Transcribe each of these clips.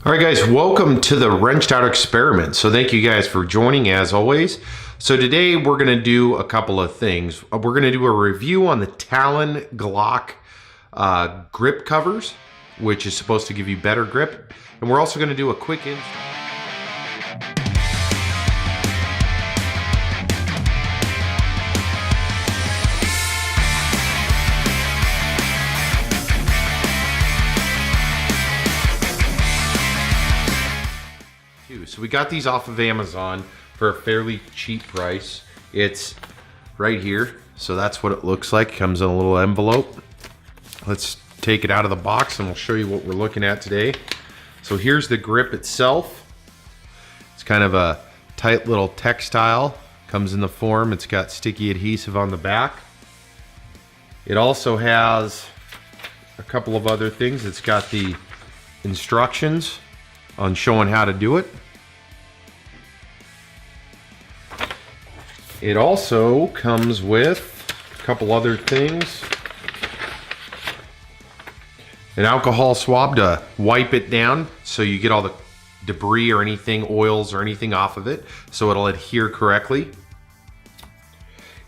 All right, guys, welcome to the Wrenched Out Experiment. So thank you guys for joining as always. So today we're going to do a couple of things. We're going to do a review on the Talon Glock grip covers, which is supposed to give you better grip. And we're also going to do a quick install. So we got these off of Amazon for a fairly cheap price. It's right here. So that's what it looks like. It comes in a little envelope. Let's take it out of the box and we'll show you what we're looking at today. So here's the grip itself. It's kind of a tight little textile. Comes in the form. It's got sticky adhesive on the back. It also has a couple of other things. It's got the instructions on showing how to do it. It also comes with a couple other things. An alcohol swab to wipe it down so you get all the debris or anything, oils or anything off of it, so it'll adhere correctly.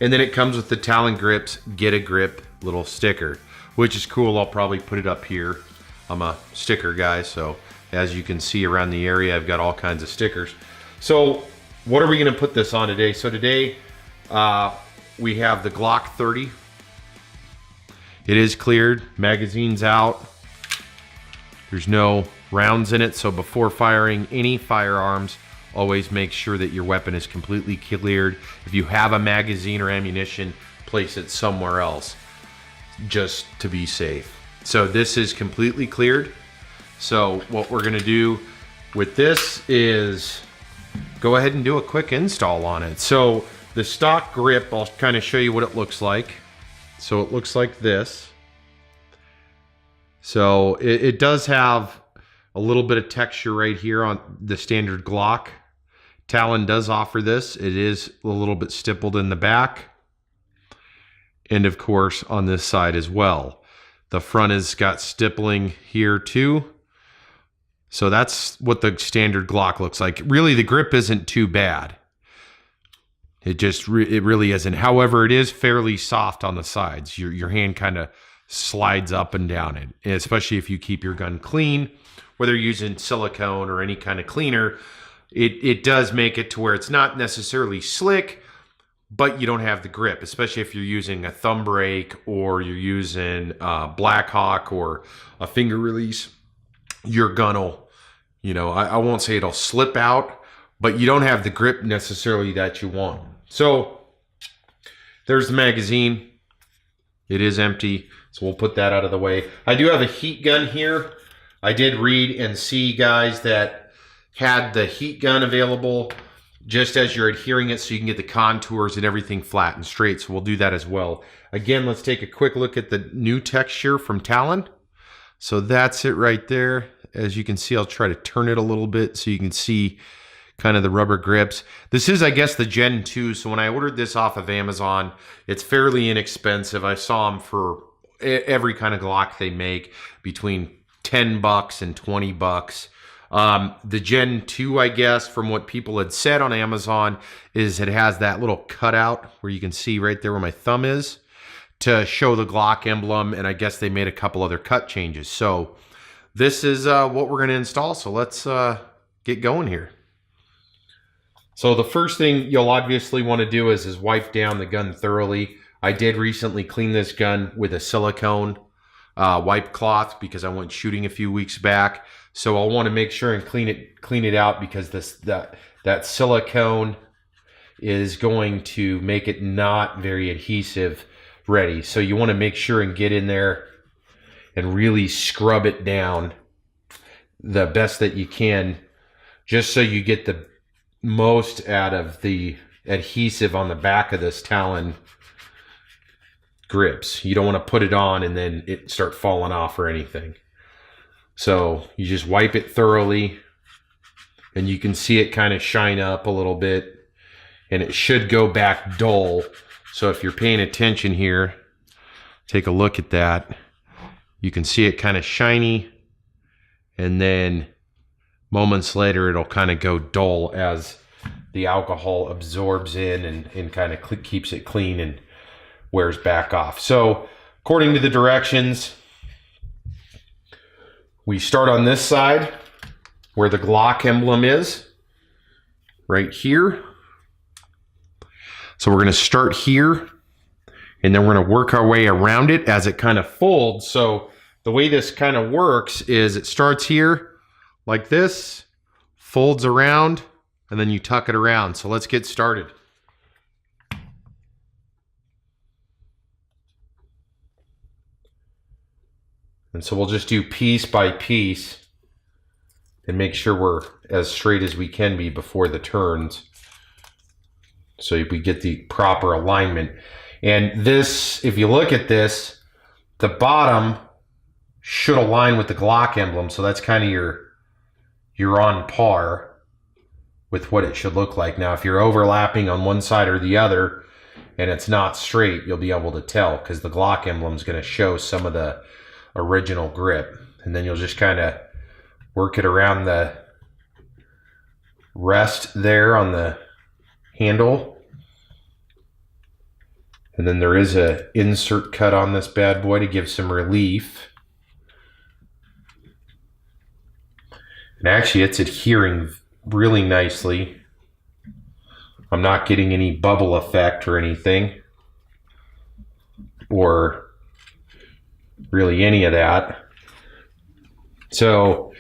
And then it comes with the Talon Grips Get a Grip little sticker, which is cool. I'll probably put it up here. I'm a sticker guy, so as you can see around the area, I've got all kinds of stickers. So what are we going to put this on today? So today we have the Glock 30. It is cleared, magazine's out. There's no rounds in it, so before firing any firearms, always make sure that your weapon is completely cleared. If you have a magazine or ammunition, place it somewhere else just to be safe. So this is completely cleared. So what we're gonna do with this is go ahead and do a quick install on it. So the stock grip, I'll kind of show you what it looks like. So it looks like this. So it does have a little bit of texture right here on the standard Glock. Talon does offer this. It is a little bit stippled in the back. And of course on this side as well. The front has got stippling here too. So that's what the standard Glock looks like. Really, the grip isn't too bad. It really isn't. However, it is fairly soft on the sides. Your hand kind of slides up and down it, and especially if you keep your gun clean, whether you're using silicone or any kind of cleaner, it does make it to where it's not necessarily slick, but you don't have the grip, especially if you're using a thumb brake or you're using Blackhawk or a finger release. Your gun will, I won't say it'll slip out, but you don't have the grip necessarily that you want. So there's the magazine. It is empty, so we'll put that out of the way. I do have a heat gun here. I did read and see guys that had the heat gun available just as you're adhering it so you can get the contours and everything flat and straight. So we'll do that as well. Again, let's take a quick look at the new texture from Talon. So that's it right there. As you can see, I'll try to turn it a little bit so you can see kind of the rubber grips. This is, I guess, the Gen 2. So when I ordered this off of Amazon, it's fairly inexpensive. I saw them for every kind of Glock they make between 10 bucks and 20 bucks. The Gen 2, I guess, from what people had said on Amazon, is it has that little cutout where you can see right there where my thumb is to show the Glock emblem, and I guess they made a couple other cut changes. So this is what we're going to install. So let's get going here. So the first thing you'll obviously want to do is wipe down the gun thoroughly. I did recently clean this gun with a silicone wipe cloth because I went shooting a few weeks back. So I'll want to make sure and clean it out because that silicone is going to make it not very adhesive ready. So you want to make sure and get in there and really scrub it down the best that you can, just so you get the most out of the adhesive on the back of this Talon grips. You don't want to put it on and then it start falling off or anything. So you just wipe it thoroughly and you can see it kind of shine up a little bit and it should go back dull. So if you're paying attention here, take a look at that. You can see it kind of shiny and then moments later, it'll kind of go dull as the alcohol absorbs in and kind of keeps it clean and wears back off. So according to the directions, we start on this side where the Glock emblem is, right here. So we're going to start here, and then we're going to work our way around it as it kind of folds. So the way this kind of works is it starts here like this, folds around, and then you tuck it around. So let's get started. And so we'll just do piece by piece and make sure we're as straight as we can be before the turns, so we get the proper alignment. And this, if you look at this, the bottom should align with the Glock emblem. So that's kind of you're on par with what it should look like. Now, if you're overlapping on one side or the other and it's not straight, you'll be able to tell because the Glock emblem is going to show some of the original grip. And then you'll just kind of work it around the rest there on the handle. And then there is a insert cut on this bad boy to give some relief. And actually it's adhering really nicely. I'm not getting any bubble effect or anything, or really any of that. So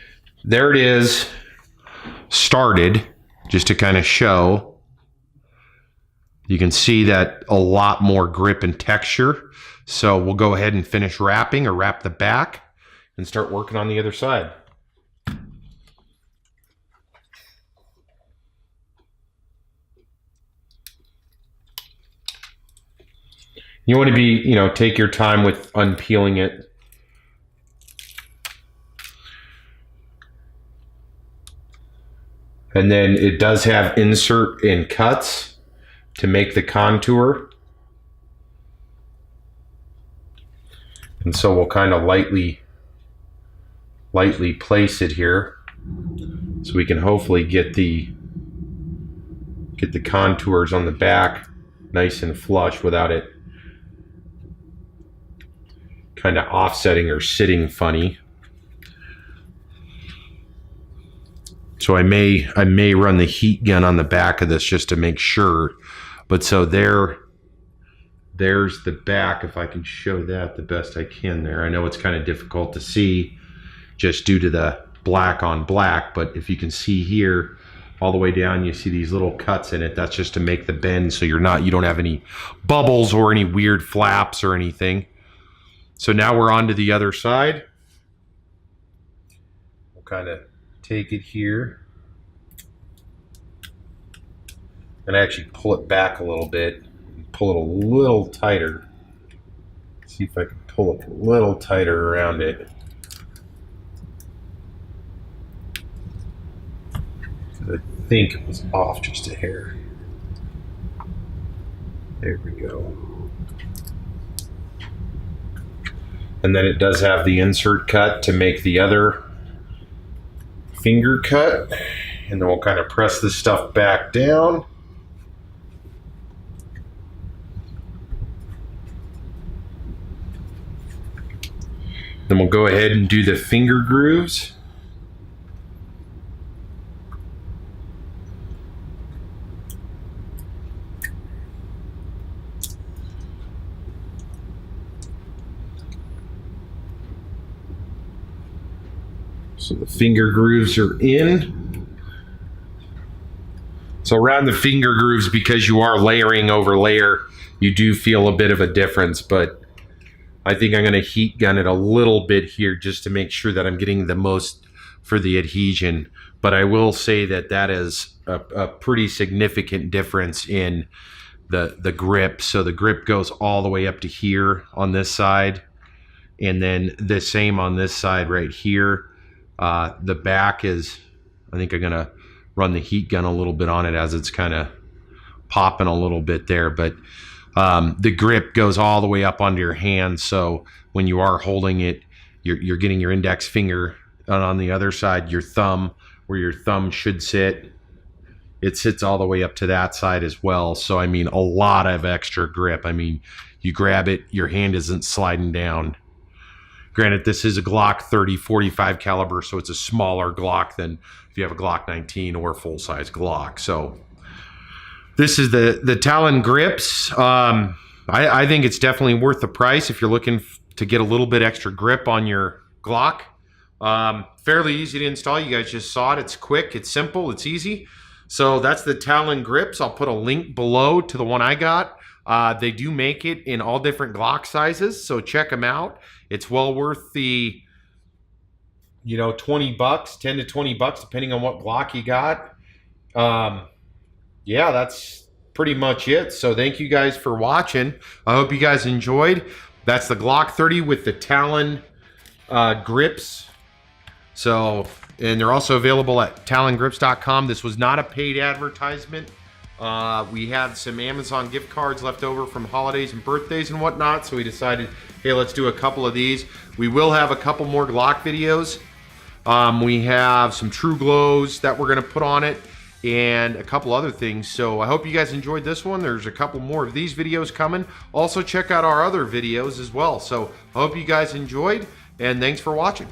there it is, started, just to kind of show. You can see that a lot more grip and texture. So we'll go ahead and finish wrapping, or wrap the back, and start working on the other side. You want to be, take your time with unpeeling it. And then it does have insert and cuts to make the contour. And so we'll kind of lightly place it here so we can hopefully get the contours on the back nice and flush without it kind of offsetting or sitting funny. So I may run the heat gun on the back of this just to make sure. But so there's the back, if I can show that the best I can there. I know it's kind of difficult to see just due to the black on black, but if you can see here all the way down, you see these little cuts in it. That's just to make the bend so you don't have any bubbles or any weird flaps or anything. So now we're on to the other side. We'll kind of take it here and actually pull it back a little bit, pull it a little tighter. See if I can pull it a little tighter around it. I think it was off just a hair. There we go. And then it does have the insert cut to make the other finger cut. And then we'll kind of press this stuff back down. Then we'll go ahead and do the finger grooves. So the finger grooves are in. So around the finger grooves, because you are layering over layer, you do feel a bit of a difference, but I think I'm going to heat gun it a little bit here just to make sure that I'm getting the most for the adhesion. But I will say that that is a pretty significant difference in the grip. So the grip goes all the way up to here on this side, and then the same on this side right here. The back is, I think I'm going to run the heat gun a little bit on it as it's kind of popping a little bit there. But the grip goes all the way up onto your hand. So when you are holding it, you're getting your index finger And on the other side, your thumb, where your thumb should sit, it sits all the way up to that side as well. So, I mean, a lot of extra grip. I mean, you grab it, your hand isn't sliding down. Granted, this is a Glock 30-45 caliber, so it's a smaller Glock than if you have a Glock 19 or a full-size Glock. So this is the Talon Grips. I think it's definitely worth the price if you're looking to get a little bit extra grip on your Glock. Fairly easy to install. You guys just saw it. It's quick, it's simple, it's easy. So that's the Talon Grips. I'll put a link below to the one I got. They do make it in all different Glock sizes, so check them out. It's well worth the, you know, 20 bucks, 10 to 20 bucks, depending on what Glock you got. Yeah, that's pretty much it. So thank you guys for watching. I hope you guys enjoyed. That's the Glock 30 with the Talon Grips. So, and they're also available at talongrips.com. This was not a paid advertisement. We had some Amazon gift cards left over from holidays and birthdays and whatnot, so we decided, hey, let's do a couple of these. We will have a couple more Glock videos. We have some True Glows that we're going to put on it and a couple other things. So I hope you guys enjoyed this one. There's a couple more of these videos coming. Also check out our other videos as well. So I hope you guys enjoyed, and thanks for watching.